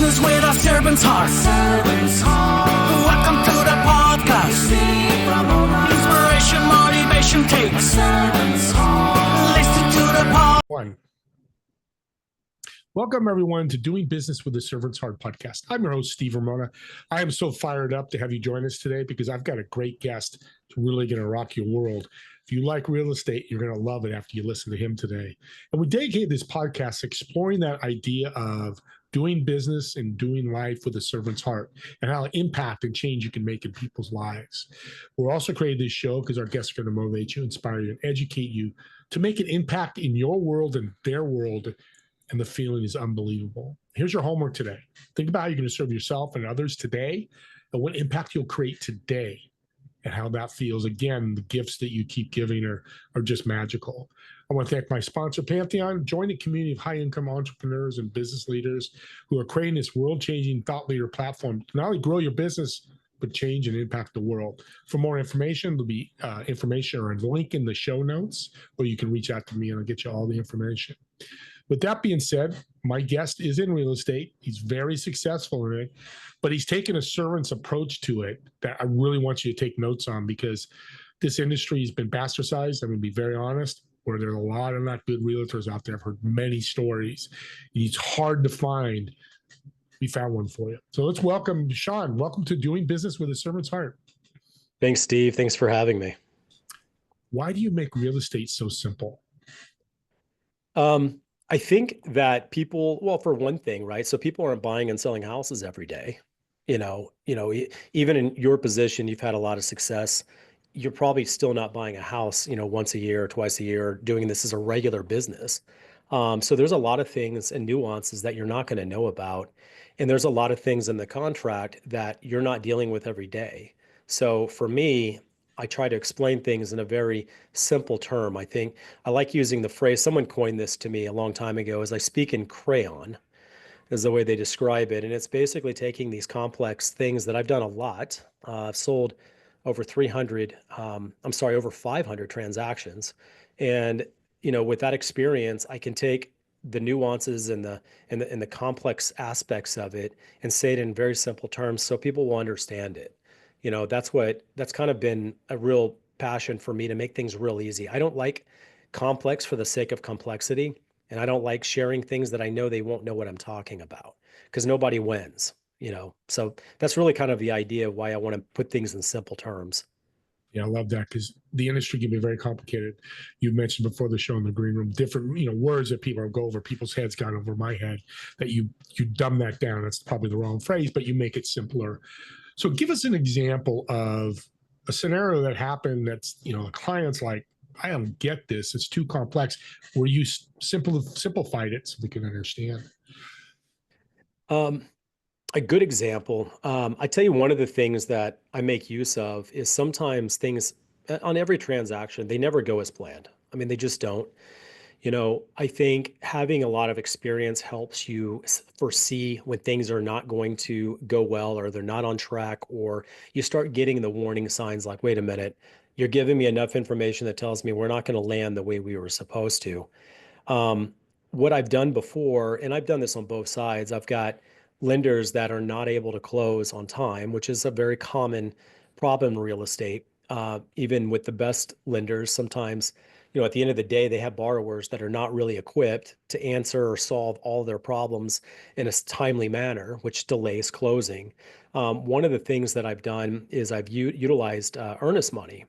business with a servant's heart. Welcome to the podcast. Inspiration, motivation takes. Listen to the One. Welcome, everyone, to Doing Business with the Servant's Heart podcast. I'm your host, Steve Ramona. I am so fired up to have you join us today because I've got a great guest who's really going to rock your world. If you like real estate, you're going to love it after you listen to him today. And we dedicate this podcast exploring that idea of doing business and doing life with a servant's heart and how impact and change you can make in people's lives. We're also creating this show because our guests are going to motivate you, inspire you, and educate you to make an impact in your world and their world. And the feeling is unbelievable. Here's your homework today. Think about how you're going to serve yourself and others today and what impact you'll create today and how that feels. Again, the gifts that you keep giving are just magical. I want to thank my sponsor, Pantheon. Join a community of high-income entrepreneurs and business leaders who are creating this world-changing thought leader platform to not only grow your business, but change and impact the world. For more information, there'll be information or a link in the show notes, or you can reach out to me and I'll get you all the information. With that being said, my guest is in real estate. He's very successful in it, but he's taken a servant's approach to it that I really want you to take notes on because this industry has been bastardized. I'm going to be very honest, where there are a lot of not good realtors out there. I've heard many stories. It's hard to find. We found one for you. So let's welcome Shaune. Welcome to Doing Business with a Servant's Heart. Thanks, Steve. Thanks for having me. Why do you make real estate so simple? I think that people, well, for one thing, right? So people aren't buying and selling houses every day. Even in your position, you've had a lot of success. You're probably still not buying a house, once a year or twice a year, doing this as a regular business. So there's a lot of things and nuances that you're not going to know about. And there's a lot of things in the contract that you're not dealing with every day. So for me, I try to explain things in a very simple term. I think I like using the phrase, someone coined this to me a long time ago, is I speak in crayon, is the way they describe it. And it's basically taking these complex things that I've done a lot. I've sold over 500 transactions. And, with that experience, I can take the nuances and the complex aspects of it and say it in very simple terms so people will understand it. That's kind of been a real passion for me to make things real easy. I don't like complex for the sake of complexity. And I don't like sharing things that I know they won't know what I'm talking about because nobody wins, So that's really kind of the idea of why I want to put things in simple terms. Yeah, I love that because the industry can be very complicated. You mentioned before the show in the green room, different, words that people go over people's heads, gone over my head, that you dumb that down. That's probably the wrong phrase, but you make it simpler. So give us an example of a scenario that happened that's, a client's like, I don't get this. It's too complex. Where you simplified it so we can understand. A good example, I tell you, one of the things that I make use of is sometimes things on every transaction, they never go as planned. I mean, they just don't. I think having a lot of experience helps you foresee when things are not going to go well or they're not on track, or you start getting the warning signs like, wait a minute, you're giving me enough information that tells me we're not going to land the way we were supposed to. What I've done before, and I've done this on both sides, I've got lenders that are not able to close on time, which is a very common problem in real estate. Even with the best lenders, sometimes, at the end of the day, they have borrowers that are not really equipped to answer or solve all their problems in a timely manner, which delays closing. One of the things that I've done is I've utilized earnest money.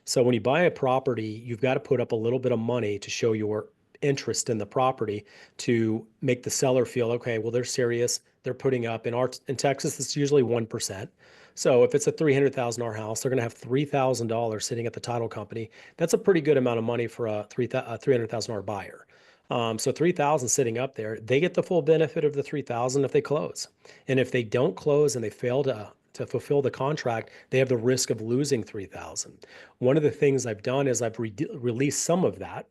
So when you buy a property, you've got to put up a little bit of money to show your interest in the property to make the seller feel, okay, well, they're serious. They're putting up in Texas, it's usually 1%. So if it's a $300,000 house, they're going to have $3,000 sitting at the title company. That's a pretty good amount of money for a $300,000 buyer. So 3,000 sitting up there, they get the full benefit of the 3,000 if they close. And if they don't close and they fail to fulfill the contract, they have the risk of losing 3,000. One of the things I've done is I've released some of that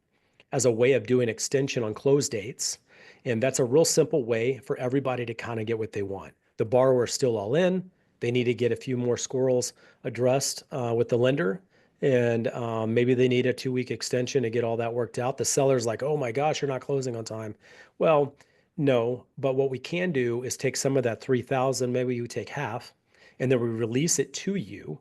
as a way of doing extension on close dates. And that's a real simple way for everybody to kind of get what they want. The borrower is still all in. They need to get a few more squirrels addressed with the lender. And maybe they need a 2-week extension to get all that worked out. The seller's like, oh my gosh, you're not closing on time. Well, No, but what we can do is take some of that 3,000, maybe you take half, and then we release it to you.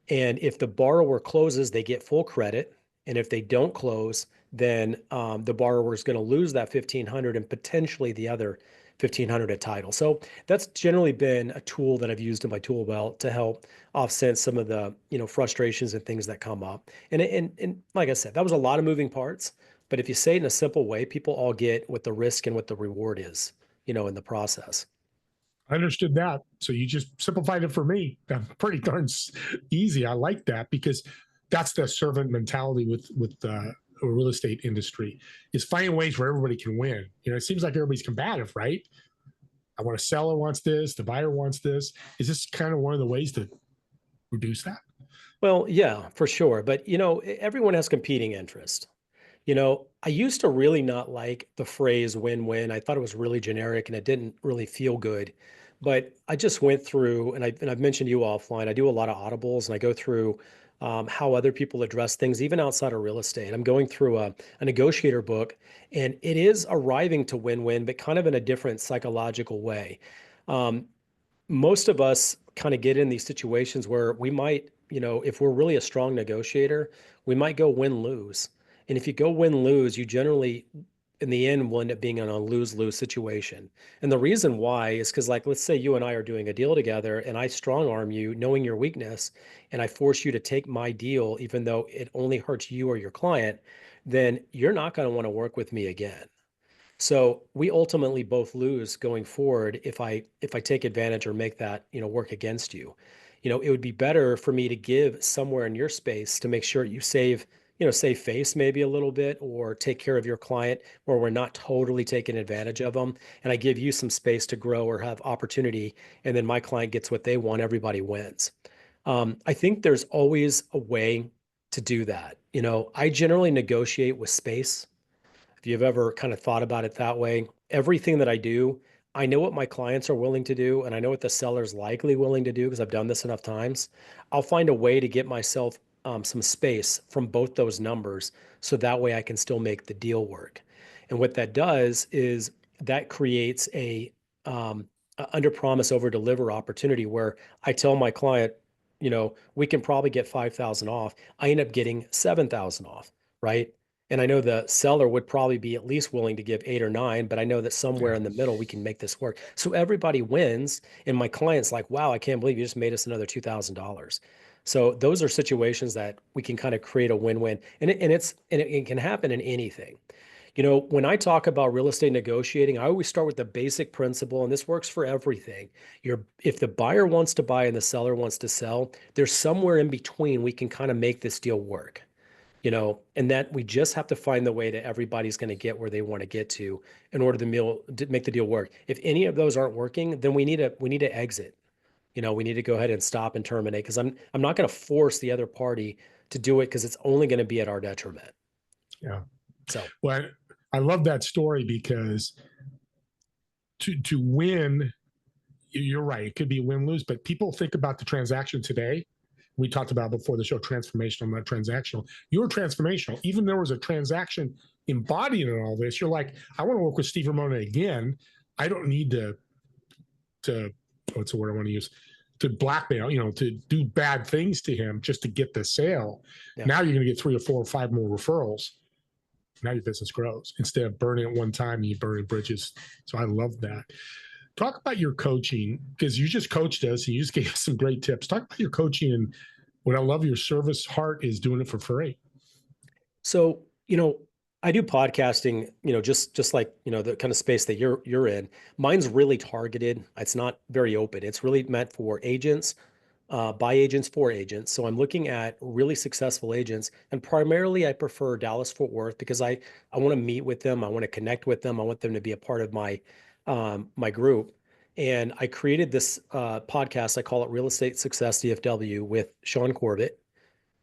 And if the borrower closes, they get full credit. And if they don't close, then the borrower is going to lose that 1,500 and potentially the other 1,500 at title. So that's generally been a tool that I've used in my tool belt to help offset some of the frustrations and things that come up. And like I said, that was a lot of moving parts. But if you say it in a simple way, people all get what the risk and what the reward is, in the process. I understood that. So you just simplified it for me. Pretty darn easy. I like that because that's the servant mentality with the real estate industry is finding ways where everybody can win. It seems like everybody's combative, right? I want a seller wants this, the buyer wants this. Is this kind of one of the ways to reduce that? Well, yeah, for sure. But, everyone has competing interest. I used to really not like the phrase win-win. I thought it was really generic and it didn't really feel good. But I just went through, and I've mentioned to you offline, I do a lot of audibles and I go through how other people address things, even outside of real estate. I'm going through a negotiator book, and it is arriving to win-win, but kind of in a different psychological way. Um, Most of us kind of get in these situations where we might, if we're really a strong negotiator, we might go win lose. And if you go win lose, you generally, in the end, will end up being in a lose lose situation. And the reason why is because, like, let's say you and I are doing a deal together and I strong arm you, knowing your weakness, and I force you to take my deal, even though it only hurts you or your client, then you're not going to want to work with me again. So we ultimately both lose going forward if I take advantage or make that, work against you. It would be better for me to give somewhere in your space to make sure you save face maybe a little bit or take care of your client where we're not totally taking advantage of them. And I give you some space to grow or have opportunity. And then my client gets what they want. Everybody wins. I think there's always a way to do that. I generally negotiate with space. If you've ever kind of thought about it that way, everything that I do, I know what my clients are willing to do, and I know what the seller's likely willing to do because I've done this enough times. I'll find a way to get myself some space from both those numbers so that way I can still make the deal work. And what that does is that creates a under promise over deliver opportunity where I tell my client, we can probably get 5,000 off. I end up getting 7,000 off, right? And I know the seller would probably be at least willing to give 8 or 9, but I know that somewhere Yeah. in the middle we can make this work. So everybody wins. And my client's like, wow, I can't believe you just made us another $2,000. So those are situations that we can kind of create a win-win. And it can happen in anything. When I talk about real estate negotiating, I always start with the basic principle, and this works for everything. If the buyer wants to buy and the seller wants to sell, there's somewhere in between we can kind of make this deal work. And that we just have to find the way that everybody's going to get where they want to get to in order to make the deal work. If any of those aren't working, then we need to exit. We need to go ahead and stop and terminate because I'm not going to force the other party to do it because it's only going to be at our detriment. Yeah. So Well, I love that story because to win, you're right. It could be win lose, but people think about the transaction today. We talked about before the show transformational, not transactional. You're transformational. Even there was a transaction embodied in all this. You're like, I want to work with Steve Ramona again. I don't need to what's the word I want to use? To blackmail, to do bad things to him just to get the sale. yeah. Now you're going to get 3 or 4 or 5 more referrals. Now your business grows instead of burning it one time and you burn bridges. So I love that. Talk about your coaching because you just coached us and you just gave us some great tips. Talk about your coaching and what I love your service heart is doing it for free. So, I do podcasting, just like, the kind of space that you're in. Mine's really targeted. It's not very open. It's really meant for agents, by agents for agents. So I'm looking at really successful agents, and primarily I prefer Dallas Fort Worth because I want to meet with them. I want to connect with them. I want them to be a part of my group. And I created this podcast. I call it Real Estate Success DFW with Sean Corbett.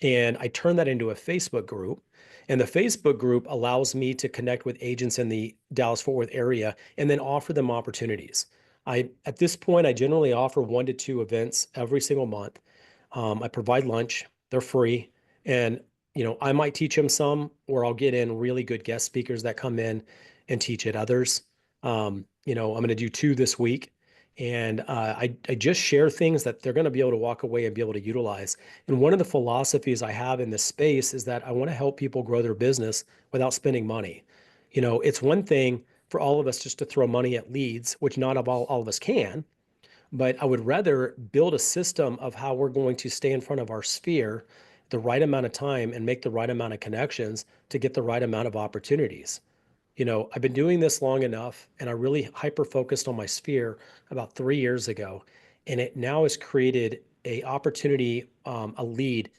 And I turned that into a Facebook group. And the Facebook group allows me to connect with agents in the Dallas-Fort Worth area and then offer them opportunities. At this point, I generally offer 1 to 2 events every single month. I provide lunch, they're free. And, I might teach them some, or I'll get in really good guest speakers that come in and teach at others. I'm going to do 2 this week. And I just share things that they're going to be able to walk away and be able to utilize. And one of the philosophies I have in this space is that I want to help people grow their business without spending money. It's one thing for all of us just to throw money at leads, which not all of us can, but I would rather build a system of how we're going to stay in front of our sphere the right amount of time and make the right amount of connections to get the right amount of opportunities. I've been doing this long enough and I really hyper focused on my sphere about 3 years ago. And it now has created a opportunity, a lead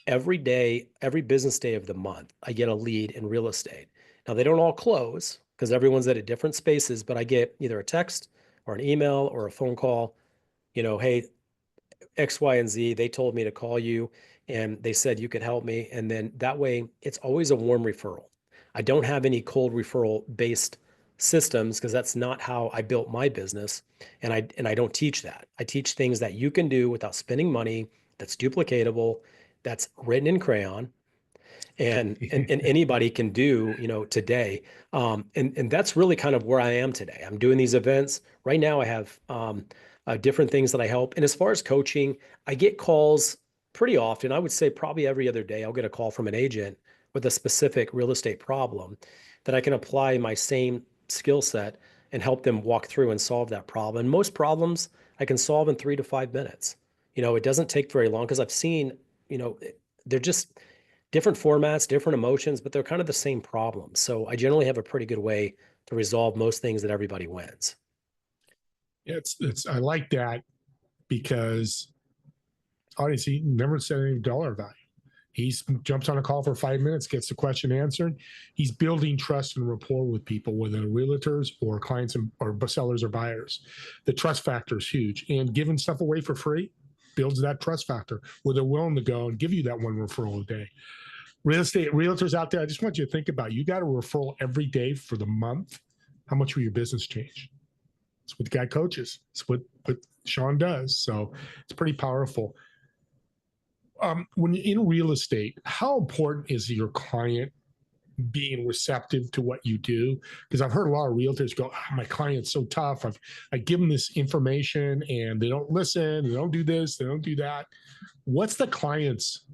every day, every business day of the month. I get a lead in real estate. Now they don't all close because everyone's at a different spaces, but I get either a text or an email or a phone call, hey, X, Y, and Z, they told me to call you and they said you could help me. And then that way, it's always a warm referral. I don't have any cold referral based systems because that's not how I built my business. And I don't teach that. I teach things that you can do without spending money, that's duplicatable, that's written in crayon, and anybody can do today, and that's really kind of where I am today. I'm doing these events right now. I have different things that I help, and as far as coaching, I get calls pretty often. I would say probably every other day I'll get a call from an agent with a specific real estate problem that I can apply my same skill set and help them walk through and solve that problem. And most problems I can solve in 3 to 5 minutes. It doesn't take very long because I've seen, they're just different formats, different emotions, but they're kind of the same problem. So I generally have a pretty good way to resolve most things that everybody wins. It's I like that because obviously never said any dollar value. He jumps on a call for 5 minutes, gets the question answered. He's building trust and rapport with people, whether realtors or clients or sellers or buyers. The trust factor is huge, and giving stuff away for free builds that trust factor where they're willing to go and give you that one referral a day. Real estate realtors out there, I just want you to think about, you got a referral every day for the month. How much will your business change? It's what the guy coaches. It's what Shaune does. So it's pretty powerful. When you're in real estate, how important is your client being receptive to what you do? Because I've heard a lot of realtors go, my client's so tough. I give them this information and they don't listen. They don't do this. They don't do that. What's the client's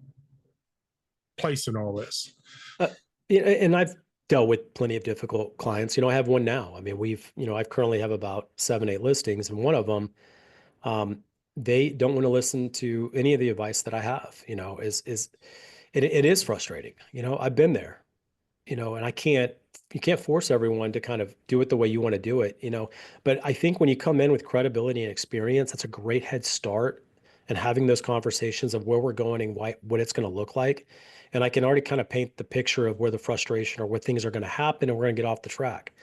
place in all this? And I've dealt with plenty of difficult clients. I have one now. I mean, I currently have about 7, 8 listings, and one of them, they don't want to listen to any of the advice that I have. It is frustrating. I've been there. And you can't force everyone to kind of do it the way you want to do it. But I think when you come in with credibility and experience, that's a great head start. And having those conversations of where we're going and what it's going to look like. And I can already kind of paint the picture of where the frustration or where things are going to happen and we're going to get off the track.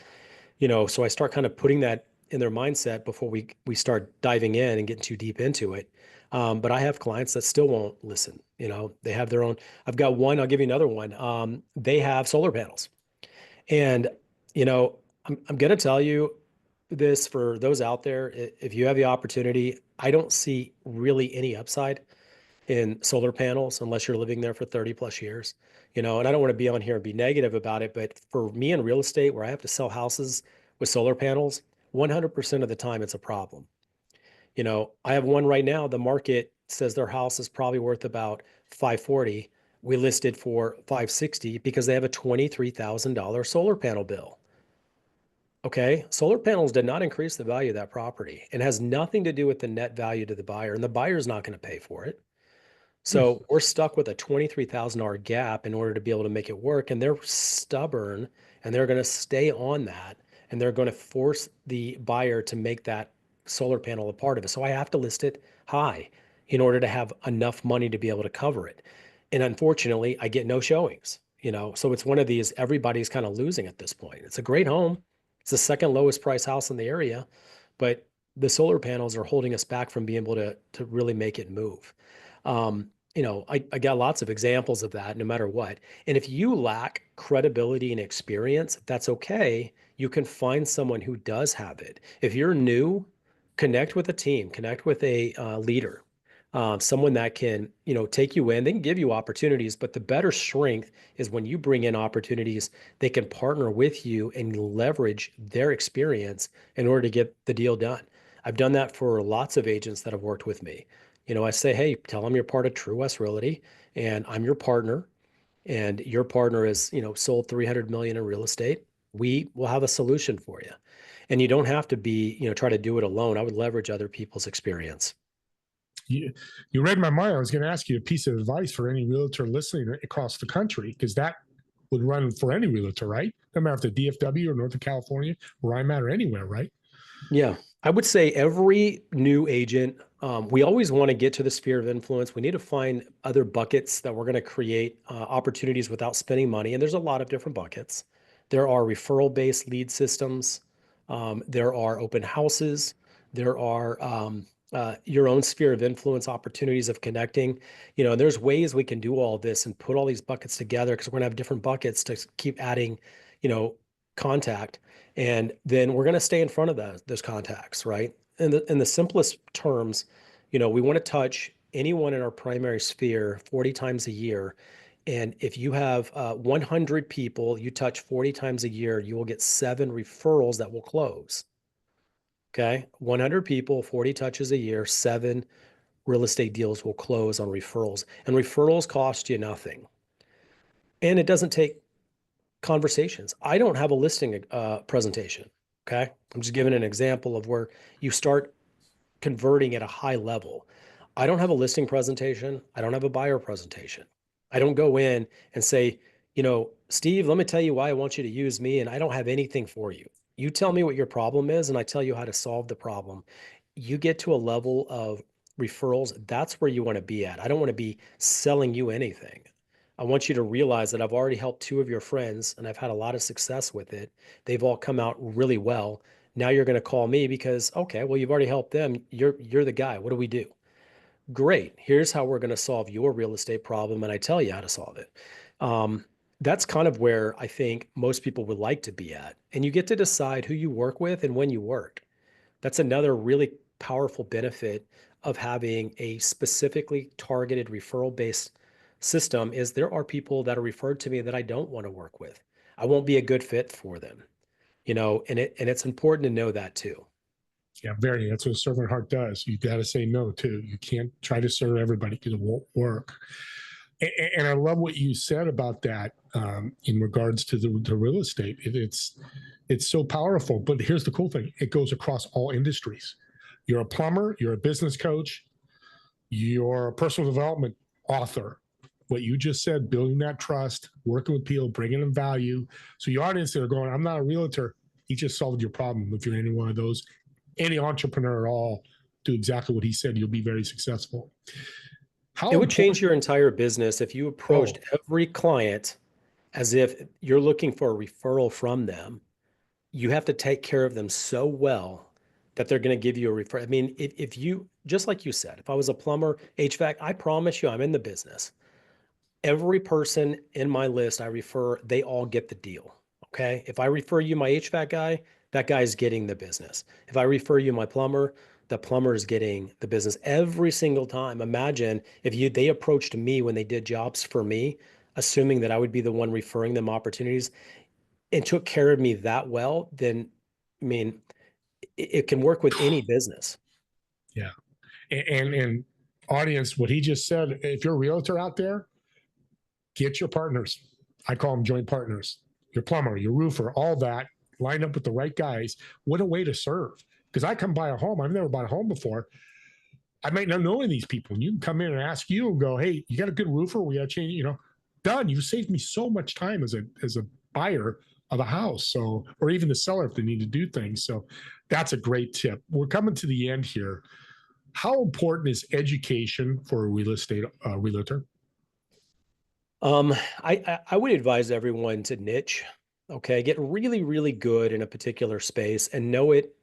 So I start kind of putting that in their mindset before we start diving in and getting too deep into it. But I have clients that still won't listen. They have their own. I've got one. I'll give you another one. They have solar panels, and I'm going to tell you this for those out there. If you have the opportunity, I don't see really any upside in solar panels unless you're living there for 30 plus years. And I don't want to be on here and be negative about it, but for me in real estate where I have to sell houses with solar panels, 100% of the time it's a problem. I have one right now, the market says their house is probably worth about 540. We listed for 560 because they have a $23,000 solar panel bill. Okay, solar panels did not increase the value of that property and has nothing to do with the net value to the buyer, and the buyer's not going to pay for it. So we're stuck with a $23,000 gap in order to be able to make it work. And they're stubborn and they're going to stay on that. And they're going to force the buyer to make that solar panel a part of it. So I have to list it high in order to have enough money to be able to cover it. And unfortunately, I get no showings, so it's one of these, everybody's kind of losing at this point. It's a great home. It's the second lowest price house in the area, but the solar panels are holding us back from being able to really make it move. I got lots of examples of that no matter what. And if you lack credibility and experience, that's okay. You can find someone who does have it. If you're new, connect with a team, connect with a leader. someone that can, take you in. They can give you opportunities, but the better strength is when you bring in opportunities, they can partner with you and leverage their experience in order to get the deal done. I've done that for lots of agents that have worked with me. I say, hey, tell them you're part of True West Realty and I'm your partner, and your partner is, sold 300 million in real estate. We will have a solution for you. And you don't have to be, try to do it alone. I would leverage other people's experience. You read my mind. I was going to ask you a piece of advice for any realtor listening across the country, because that would run for any realtor, right? No matter if they're DFW or Northern California, where I'm at, or anywhere, right? Yeah, I would say every new agent, we always want to get to the sphere of influence. We need to find other buckets that we're going to create opportunities without spending money. And there's a lot of different buckets. There are referral-based lead systems. There are open houses. There are your own sphere of influence opportunities of connecting. There's ways we can do all this and put all these buckets together, because we're going to have different buckets to keep adding, contact. And then we're going to stay in front of those contacts, right? In the simplest terms, we want to touch anyone in our primary sphere 40 times a year. And if you have 100 people you touch 40 times a year, you will get 7 referrals that will close. Okay. 100 people, 40 touches a year, 7 real estate deals will close on referrals. And referrals cost you nothing. And it doesn't take conversations. I don't have a listing presentation. Okay. I'm just giving an example of where you start converting at a high level. I don't have a listing presentation. I don't have a buyer presentation. I don't go in and say, Steve, let me tell you why I want you to use me. And I don't have anything for you. You tell me what your problem is, and I tell you how to solve the problem. You get to a level of referrals. That's where you want to be at. I don't want to be selling you anything. I want you to realize that I've already helped 2 of your friends and I've had a lot of success with it. They've all come out really well. Now you're going to call me because, okay, well, you've already helped them. You're the guy. What do we do? Great. Here's how we're going to solve your real estate problem. And I tell you how to solve it. That's kind of where I think most people would like to be at. And you get to decide who you work with and when you work. That's another really powerful benefit of having a specifically targeted referral-based system. Is there are people that are referred to me that I don't want to work with. I won't be a good fit for them, and it's important to know that too. Yeah, very. That's what a servant heart does. You got to say no too. You can't try to serve everybody because it won't work. And I love what you said about that in regards to the real estate. It's so powerful. But here's the cool thing: it goes across all industries. You're a plumber, you're a business coach, you're a personal development author. What you just said, building that trust, working with people, bringing them value. So your audience that are going, I'm not a realtor. He just solved your problem. If you're any one of those, any entrepreneur at all, do exactly what he said. You'll be very successful. It would change your entire business if you approached every client as if you're looking for a referral from them. You have to take care of them so well that they're going to give you a referral. I mean, if you, just like you said, if I was a plumber, HVAC, I promise you I'm in the business. Every person in my list I refer, they all get the deal. Okay. If I refer you my HVAC guy, that guy's getting the business. If I refer you my plumber, the plumber is getting the business every single time. Imagine if they approached me when they did jobs for me, assuming that I would be the one referring them opportunities, and took care of me that well, then I mean, it can work with any business. Yeah. And audience, what he just said, if you're a realtor out there, get your partners. I call them joint partners. Your plumber, your roofer, all that. Line up with the right guys. What a way to serve. Because I come buy a home. I've never bought a home before. I might not know any of these people. And you can come in and ask you and go, hey, you got a good roofer? We got to change, done. You saved me so much time as a buyer of a house. So, or even the seller if they need to do things. So that's a great tip. We're coming to the end here. How important is education for a real estate realtor? I would advise everyone to niche. Okay, get really, really good in a particular space and know it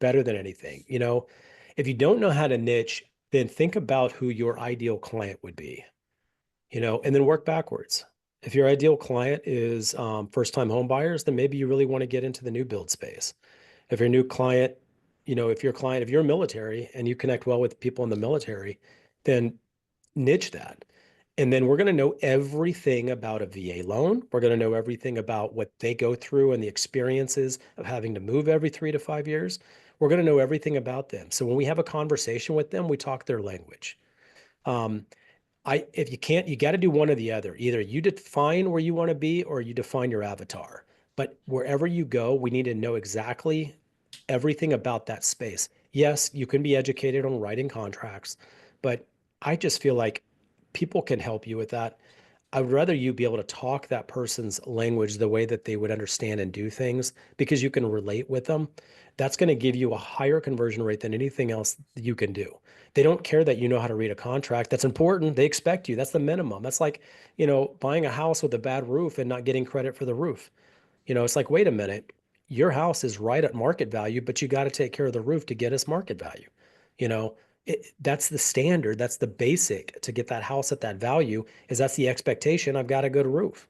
better than anything. If you don't know how to niche, then think about who your ideal client would be, and then work backwards. If your ideal client is first-time home buyers, then maybe you really want to get into the new build space. If your new client, if you're military and you connect well with people in the military, then niche that. And then we're going to know everything about a VA loan. We're going to know everything about what they go through and the experiences of having to move every 3 to 5 years. We're going to know everything about them. So when we have a conversation with them, we talk their language. Um, if you can't, you got to do one or the other. Either you define where you want to be or you define your avatar. But wherever you go, we need to know exactly everything about that space. Yes, you can be educated on writing contracts, but I just feel like people can help you with that. I would rather you be able to talk that person's language the way that they would understand and do things because you can relate with them. That's going to give you a higher conversion rate than anything else that you can do. They don't care that you know how to read a contract. That's important. They expect you. That's the minimum. That's like, buying a house with a bad roof and not getting credit for the roof. It's like, wait a minute, your house is right at market value, but you got to take care of the roof to get us market value. You know, that's the standard. That's the basic to get that house at that value is that's the expectation. I've got a good roof.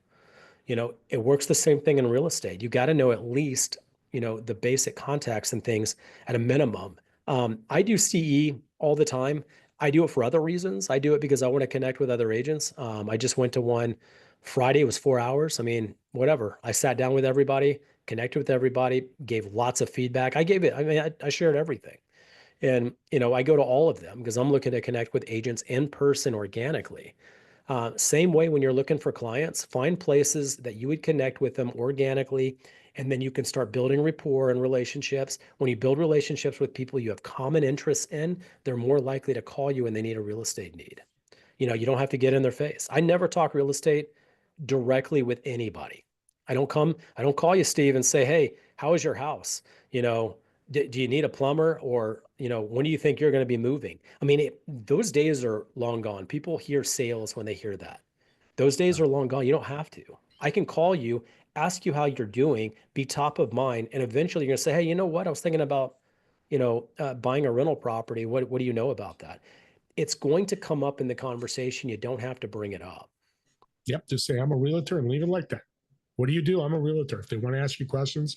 It works the same thing in real estate. You got to know at least, the basic contacts and things at a minimum. I do CE all the time. I do it for other reasons. I do it because I want to connect with other agents. I just went to one Friday. It was 4 hours. I mean, whatever. I sat down with everybody, connected with everybody, gave lots of feedback. I shared everything. And, I go to all of them because I'm looking to connect with agents in person organically. Same way when you're looking for clients, find places that you would connect with them organically, and then you can start building rapport and relationships. When you build relationships with people you have common interests in, they're more likely to call you when they need a real estate need. You don't have to get in their face. I never talk real estate directly with anybody. I don't call you, Steve, and say, hey, how is your house? You know, do you need a plumber or, when do you think you're going to be moving? I mean, those days are long gone. People hear sales when they hear that. Those days are long gone. You don't have to. I can call you, ask you how you're doing, be top of mind, and eventually you're going to say, hey, you know what? I was thinking about, buying a rental property. What do you know about that? It's going to come up in the conversation. You don't have to bring it up. Yep. Just say, I'm a realtor and leave it like that. What do you do? I'm a realtor. If they want to ask you questions,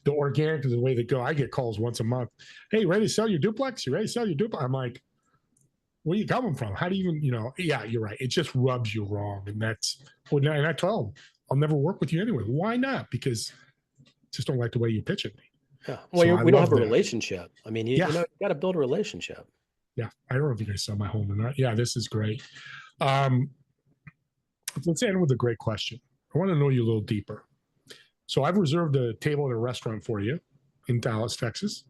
the organic is the way they go. I get calls once a month. Hey, ready to sell your duplex? You ready to sell your duplex? I'm like, where are you coming from? How do you even, yeah, you're right. It just rubs you wrong. And and I tell them, I'll never work with you anyway. Why not? Because I just don't like the way you pitch it. Yeah. Well, So we don't have a relationship. I mean, you got to build a relationship. Yeah. I don't know if you're going to sell my home or not. Yeah, this is great. Let's end with a great question. I want to know you a little deeper. So I've reserved a table at a restaurant for you in Dallas, Texas.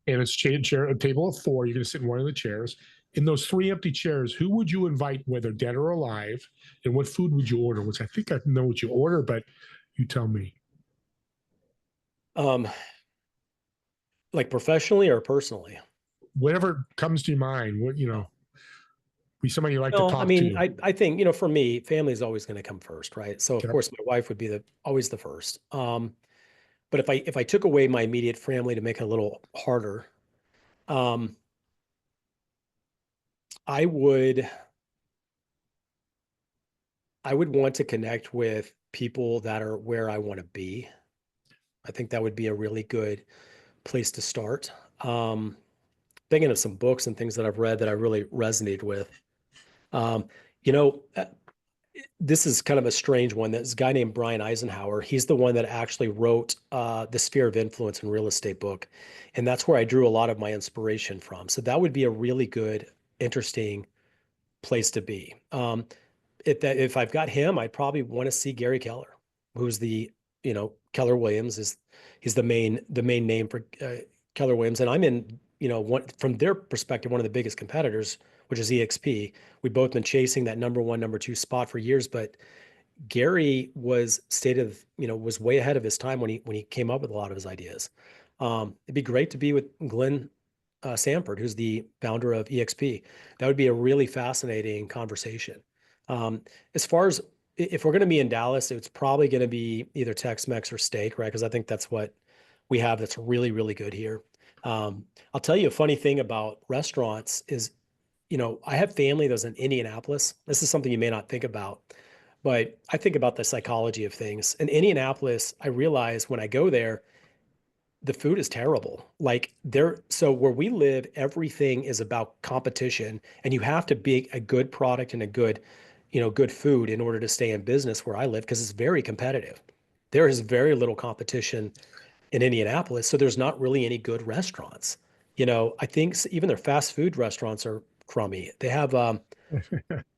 And it's a table of 4. You're going to sit in one of the chairs. In those 3 empty chairs, who would you invite, whether dead or alive? And what food would you order? Which I think I know what you order, but you tell me. Like professionally or personally? Whatever comes to your mind. Be somebody you like to No, I talk mean, to. I think, for me, family is always going to come first, right? So of Okay. course my wife would be always the first. But if I took away my immediate family to make it a little harder, um, I would want to connect with people that are where I want to be. I think that would be a really good place to start. Thinking of some books and things that I've read that I really resonated with. Um, you know, uh, this is kind of a strange one. This guy named Brian Eisenhower, he's the one that actually wrote the Sphere of Influence and Real Estate book. And that's where I drew a lot of my inspiration from. So that would be a really good, interesting place to be. If I've got him, I'd probably want to see Gary Keller, who's Keller Williams he's the main name for Keller Williams. And I'm in, one from their perspective, one of the biggest competitors, which is EXP. We've both been chasing that number 1, number 2 spot for years, but Gary was was way ahead of his time when he came up with a lot of his ideas. It'd be great to be with Glenn Sanford, who's the founder of EXP. That would be a really fascinating conversation. As far as if we're going to be in Dallas, it's probably going to be either Tex-Mex or steak, right? Because I think that's what we have that's really, really good here. I'll tell you a funny thing about restaurants is, I have family that's in Indianapolis. This is something you may not think about, but I think about the psychology of things. In Indianapolis, I realize when I go there, the food is terrible. Like so where we live, everything is about competition, and you have to be a good product and a good, good food in order to stay in business where I live because it's very competitive. There is very little competition in Indianapolis, so there's not really any good restaurants. I think even their fast food restaurants are crummy. They have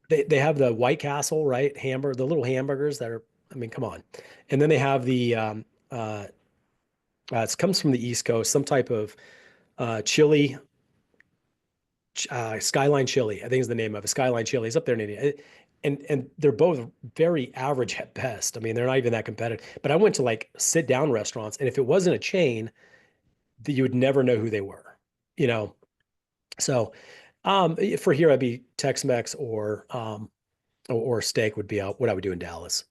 they have the White Castle, right? The little hamburgers that are, I mean, come on. And then they have the it comes from the East Coast, some type of chili, Skyline Chili, I think is the name of it. Skyline Chili is up there in India. And they're both very average at best. I mean, they're not even that competitive. But I went to like sit down restaurants, and if it wasn't a chain, you would never know who they were, you know. So for here, I'd be Tex-Mex or steak would be what I would do in Dallas.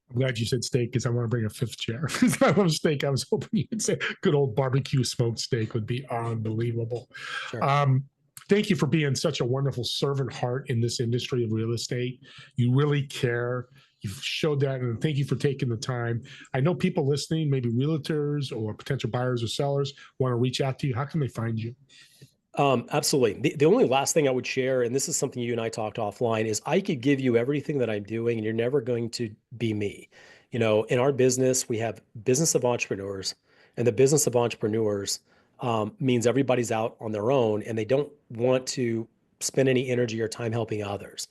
I'm glad you said steak because I want to bring a fifth chair. I love steak. I was hoping you could say good old barbecue smoked steak would be unbelievable. Sure. Thank you for being such a wonderful servant heart in this industry of real estate. You really care. You've showed that, and thank you for taking the time. I know people listening, maybe realtors or potential buyers or sellers, want to reach out to you. How can they find you? Absolutely. The only last thing I would share, and this is something you and I talked offline, is I could give you everything that I'm doing, and you're never going to be me. In our business, we have business of entrepreneurs, and the business of entrepreneurs means everybody's out on their own, and they don't want to spend any energy or time helping others.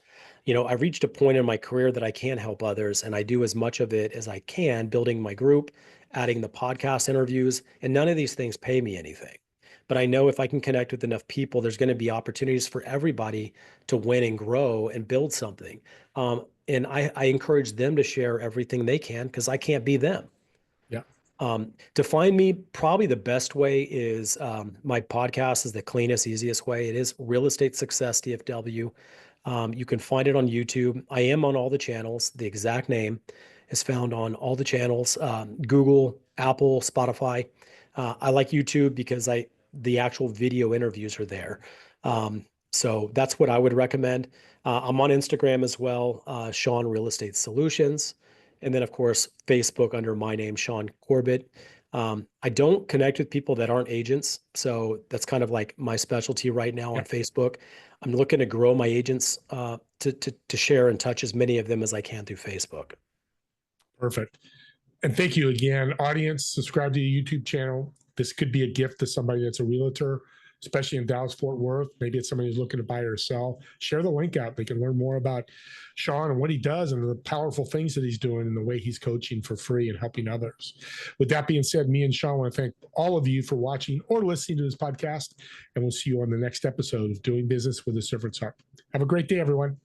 I've reached a point in my career that I can help others, and I do as much of it as I can, building my group, adding the podcast interviews, and none of these things pay me anything. But I know if I can connect with enough people, there's going to be opportunities for everybody to win and grow and build something. And I encourage them to share everything they can because I can't be them. Yeah. To find me, probably the best way is my podcast is the cleanest, easiest way. It is Real Estate Success DFW. You can find it on YouTube. I am on all the channels. The exact name is found on all the channels, Google, Apple, Spotify. I like YouTube because the actual video interviews are there. So that's what I would recommend. I'm on Instagram as well, Shaune Real Estate Solutions. And then, of course, Facebook under my name, Shaune Corbett. I don't connect with people that aren't agents. So that's kind of like my specialty right now on Facebook. I'm looking to grow my agents to share and touch as many of them as I can through Facebook. Perfect. And thank you again, audience. Subscribe to the YouTube channel. This could be a gift to somebody that's a realtor, especially in Dallas, Fort Worth. Maybe it's somebody who's looking to buy or sell. Share the link out. They can learn more about Shaune and what he does and the powerful things that he's doing and the way he's coaching for free and helping others. With that being said, me and Shaune want to thank all of you for watching or listening to this podcast. And we'll see you on the next episode of Doing Business with a Servant's Heart. Have a great day, everyone.